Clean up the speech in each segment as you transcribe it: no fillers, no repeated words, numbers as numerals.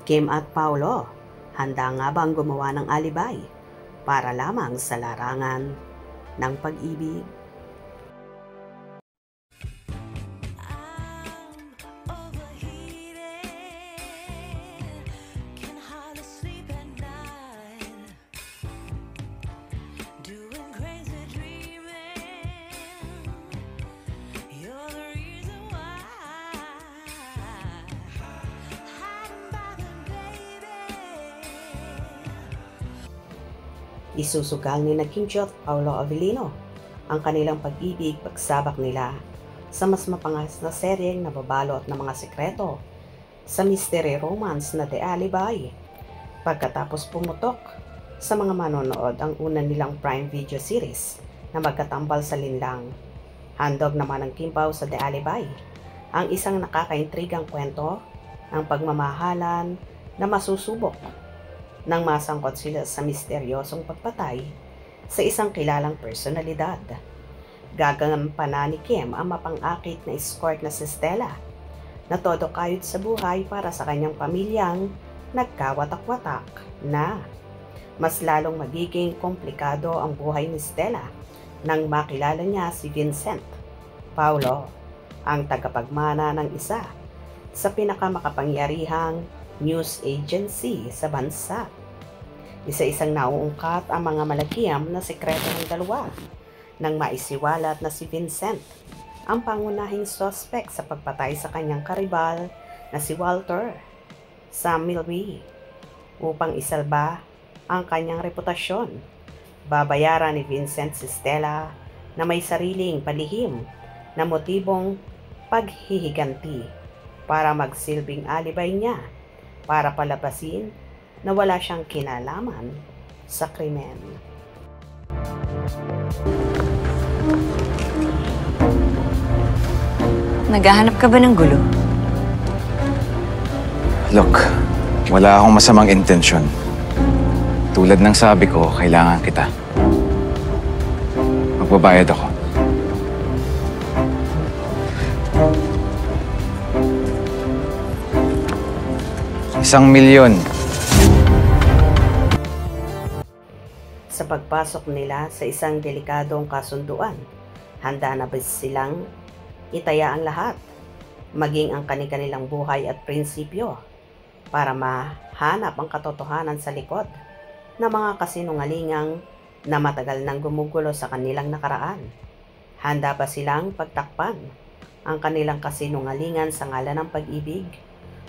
Kim at Paolo, handa nga bang gumawa ng alibay para lamang sa larangan ng pag-ibig? Isusugal ni Kim Chiu at Paolo Avellino ang kanilang pag-ibig pagsabak nila sa mas mapangas na seryeng nababalot ng mga sekreto sa mystery romance na The Alibi. Pagkatapos pumutok sa mga manonood ang una nilang Prime Video series na magkatambal sa linlang, handog naman ng Kim Pao sa The Alibi, ang isang nakakaintrigang kwento ng pagmamahalan na masusubok nang masangkot sila sa misteryosong pagpatay sa isang kilalang personalidad. Gagampanan ni Kim ang mapang-akit na escort na si Stella, na todo kayod sa buhay para sa kanyang pamilyang nagkawatak-watak na. Mas lalong magiging komplikado ang buhay ni Stella nang makilala niya si Vincent Paolo, ang tagapagmana ng isa sa pinakamakapangyarihang news agency sa bansa. Isa-isang nauungkat ang mga malakiam na sekreto ng dalawa nang maisiwalat na si Vincent ang pangunahing suspect sa pagpatay sa kanyang karibal na si Walter Samilby. Upang isalba ang kanyang reputasyon, babayaran ni Vincent si Stella na may sariling palihim na motibong paghihiganti para magsilbing alibay niya para palabasin na wala siyang kinalaman sa krimen. Naghahanap ka ba ng gulo? Look, wala akong masamang intensyon. Tulad ng sabi ko, kailangan kita. Magbabayad ako. ₱1,000,000. Sa pagpasok nila sa isang delikadong kasunduan, handa na ba silang itaya ang lahat, maging ang kanilang buhay at prinsipyo, para mahanap ang katotohanan sa likod ng mga kasinungalingang na matagal nang gumugulo sa kanilang nakaraan? Handa ba silang pagtakpan ang kanilang kasinungalingan sa ngalan ng pag-ibig?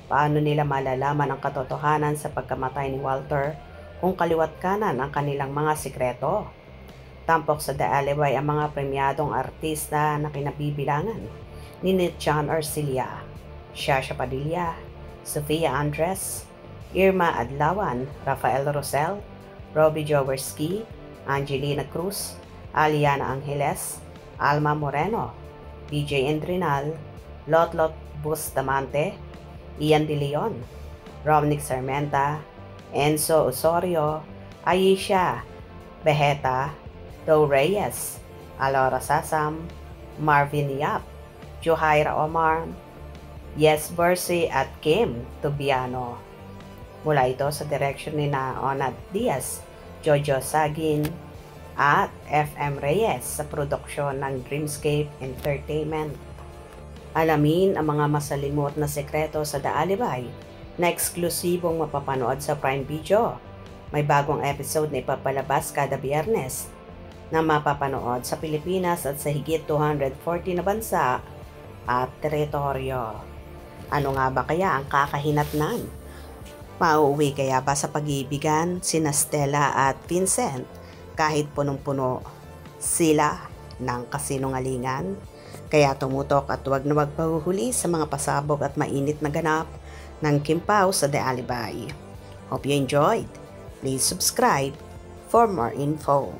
Paano nila malalaman ang katotohanan sa pagkamatay ni Walter kung kaliwat kanan ang kanilang mga sikreto? Tampok sa The Alibi ang mga premyadong artista na kinabibilangan ni John Arcilla, Shasha Padilla, Sofia Andres, Irma Adlawan, Rafael Rosel, Robbie Jaworski, Angelina Cruz, Aliana Angeles, Alma Moreno, PJ Endrinal, Lotlot Bustamante, Ian De Leon, Romnick Sarmenta, Enzo Osorio, Aisha Beheta, Do Reyes, Alora Sasam, Marvin Yap, Johaira Omar, Yes Bercy at Kim Tubiano. Mula ito sa direksyon ni Onad Diaz, Jojo Sagin at FM Reyes sa produksyon ng Dreamscape Entertainment. Alamin ang mga masalimot na sekreto sa The Alibi na eksklusibong mapapanood sa Prime Video. May bagong episode na ipapalabas kada Biyernes na mapapanood sa Pilipinas at sa higit 240 na bansa at teritoryo. Ano nga ba kaya ang kakahinatnan? Mauuwi kaya ba sa pag-iibigan sina Stella at Vincent kahit punong-puno sila ng kasinungalingan? Kaya tumutok at huwag na huwag pahuhuli sa mga pasabog at mainit na ganap ng Kim Pao sa The Alibi. Hope you enjoyed. Please subscribe for more info.